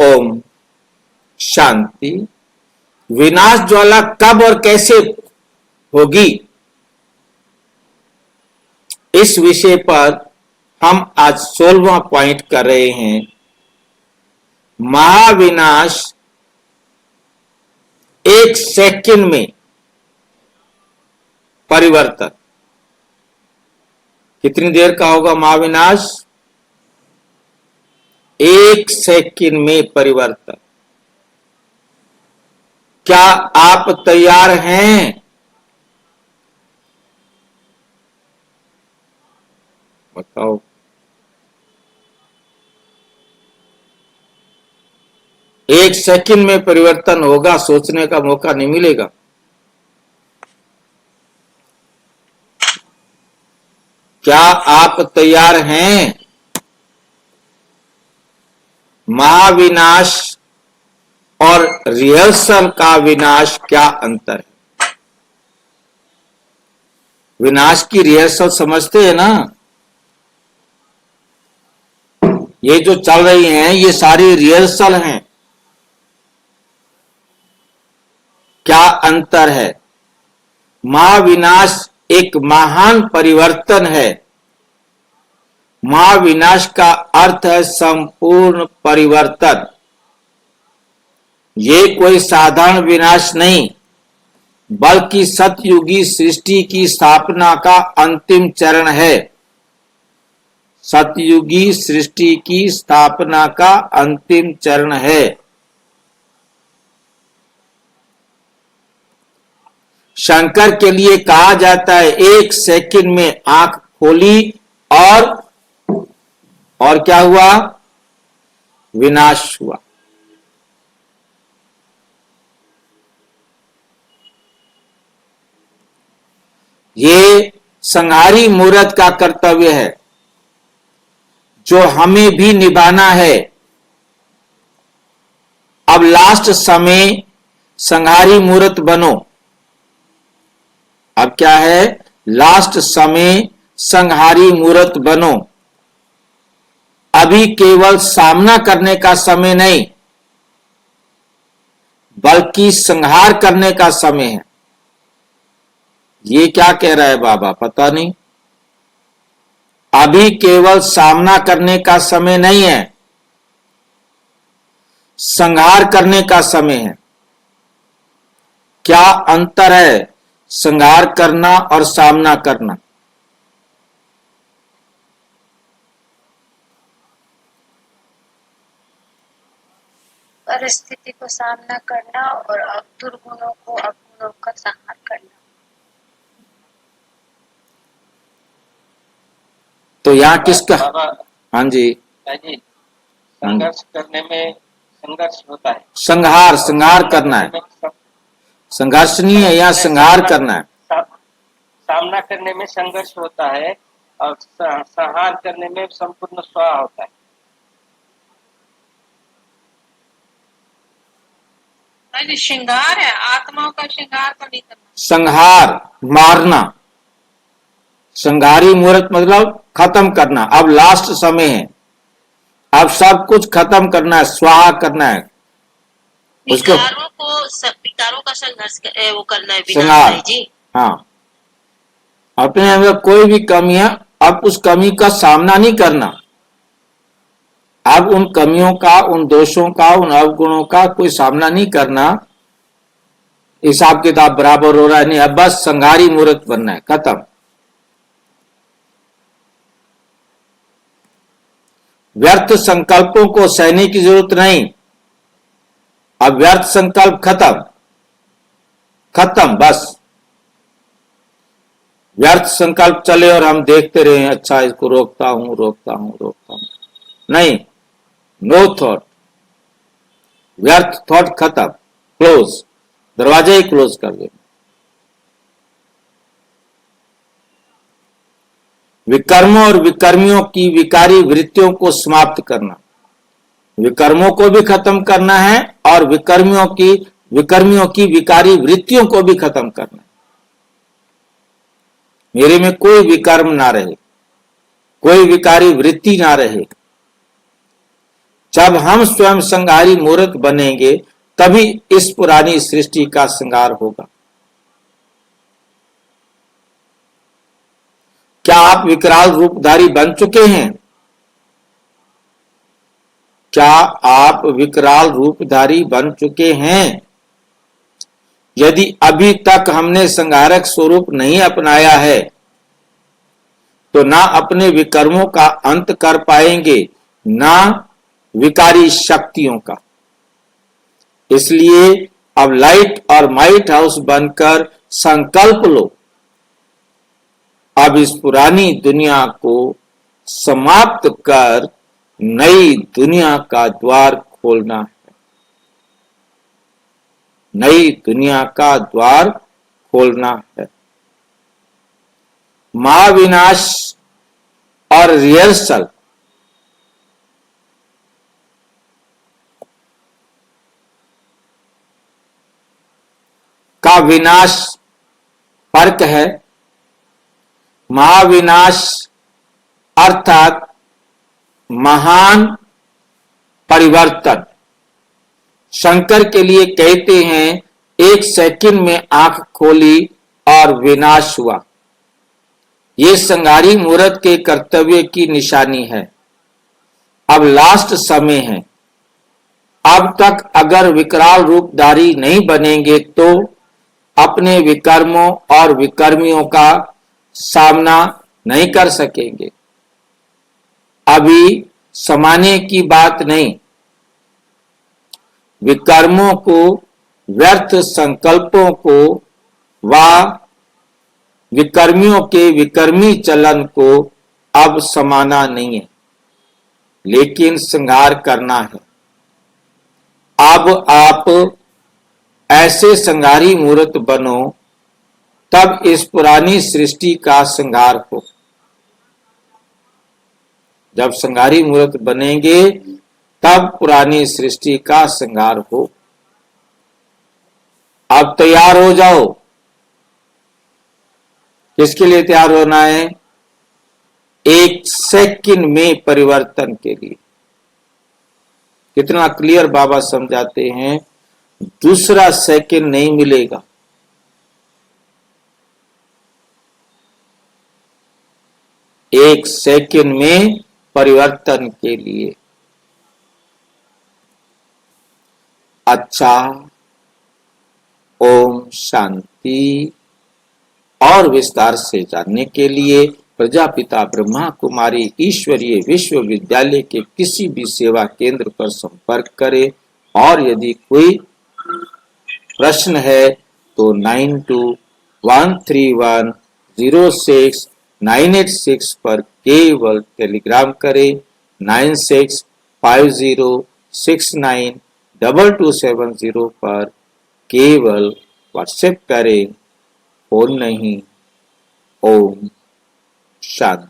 ओम शांति। विनाश ज्वाला कब और कैसे होगी, इस विषय पर हम आज 16वां पॉइंट कर रहे हैं। महाविनाश एक सेकंड में परिवर्तन। कितनी देर का होगा महाविनाश? एक सेकंड में परिवर्तन। क्या आप तैयार हैं? बताओ। एक सेकंड में परिवर्तन होगा, सोचने का मौका नहीं मिलेगा। क्या आप तैयार हैं? महाविनाश और रिहर्सल का विनाश क्या अंतर है? विनाश की रिहर्सल समझते हैं ना? ये जो चल रही हैं ये सारी रिहर्सल हैं। क्या अंतर है? महाविनाश एक महान परिवर्तन है। महाविनाश का अर्थ है संपूर्ण परिवर्तन। ये कोई साधारण विनाश नहीं, बल्कि सतयुगी सृष्टि की स्थापना का अंतिम चरण है। सतयुगी सृष्टि की स्थापना का अंतिम चरण है। शंकर के लिए कहा जाता है एक सेकंड में आंख खोली और क्या हुआ? विनाश हुआ। ये संहारी मूर्त का कर्तव्य है जो हमें भी निभाना है। अब लास्ट समय संहारी मूर्त बनो। अब क्या है? लास्ट समय संहारी मूर्त बनो। अभी केवल सामना करने का समय नहीं, बल्कि संहार करने का समय है। ये क्या कह रहा है बाबा? पता नहीं। अभी केवल सामना करने का समय नहीं है, संहार करने का समय है। क्या अंतर है संहार करना और सामना करना? परिस्थिति को सामना करना और दुर्गुणों को अवगुणों का संहार करना। तो यहाँ किसका? हाँ जी, संघर्ष करने में संघर्ष होता है। संहार करना है। संघर्ष नहीं है, यहाँ संहार करना है। सामना करने में संघर्ष होता है और संहार करने में संपूर्ण स्वाहा होता है। श्रृंगार है, आत्माओं का श्रृंगार तो नहीं करना। संहार मारना, संहारी मूर्त मतलब खत्म करना। अब लास्ट समय है, अब सब कुछ खत्म करना है, स्वाहा करना है। उसको विकारों का संघर्ष वो करना है, संहार। जी। हाँ, अपने अंदर कोई भी कमी है, अब उस कमी का सामना नहीं करना। अब उन कमियों का, उन दोषों का, उन अवगुणों का कोई सामना नहीं करना। हिसाब किताब बराबर हो रहा है नहीं, अब बस संहारी मूर्त बनना है, खत्म। व्यर्थ संकल्पों को सहने की जरूरत नहीं। अब व्यर्थ संकल्प खत्म, खत्म बस। व्यर्थ संकल्प चले और हम देखते रहे, अच्छा इसको रोकता हूं, रोकता हूं, रोकता हूं, नहीं। नो थॉट, व्यर्थ थॉट खत्म, क्लोज, दरवाजा ही क्लोज कर दे। विकर्मों और विकर्मियों की विकारी वृत्तियों को समाप्त करना। विकर्मों को भी खत्म करना है और विकर्मियों की विकारी वृत्तियों को भी खत्म करना है। मेरे में कोई विकर्म ना रहे, कोई विकारी वृत्ति ना रहे। जब हम स्वयं संहारी मूर्त बनेंगे तभी इस पुरानी सृष्टि का श्रृंगार होगा। क्या आप विकराल रूपधारी बन चुके हैं? क्या आप विकराल रूपधारी बन चुके हैं? यदि अभी तक हमने संहारक स्वरूप नहीं अपनाया है तो ना अपने विकर्मों का अंत कर पाएंगे, ना विकारी शक्तियों का। इसलिए अब लाइट और माइट हाउस बनकर संकल्प लो, अब इस पुरानी दुनिया को समाप्त कर नई दुनिया का द्वार खोलना है। नई दुनिया का द्वार खोलना है। महाविनाश और रिहर्सल का विनाश फर्क है। महाविनाश अर्थात महान परिवर्तन। शंकर के लिए कहते हैं, एक सेकंड में आंख खोली और विनाश हुआ। ये संहारी मूर्त के कर्तव्य की निशानी है। अब लास्ट समय है। अब तक अगर विकराल रूपधारी नहीं बनेंगे तो अपने विकर्मों और विकर्मियों का सामना नहीं कर सकेंगे। अभी समाने की बात नहीं। विकर्मों को, व्यर्थ संकल्पों को व विकर्मियों के विकर्मी चलन को अब समाना नहीं है, लेकिन संहार करना है। अब आप ऐसे संहारी मूर्त बनो तब इस पुरानी सृष्टि का संहार हो। जब संहारी मूर्त बनेंगे तब पुरानी सृष्टि का संहार हो। अब तैयार हो जाओ। किसके लिए तैयार होना है? एक सेकंड में परिवर्तन के लिए। कितना क्लियर बाबा समझाते हैं, दूसरा सेकंड नहीं मिलेगा। एक सेकंड में परिवर्तन के लिए। अच्छा, ओम शांति। और विस्तार से जानने के लिए प्रजापिता ब्रह्मा कुमारी ईश्वरीय विश्वविद्यालय के किसी भी सेवा केंद्र पर संपर्क करें। और यदि कोई प्रश्न है तो 9213106986 पर केवल टेलीग्राम करें। 9650692270 पर केवल व्हाट्सएप करें, फोन नहीं। ओम शांति।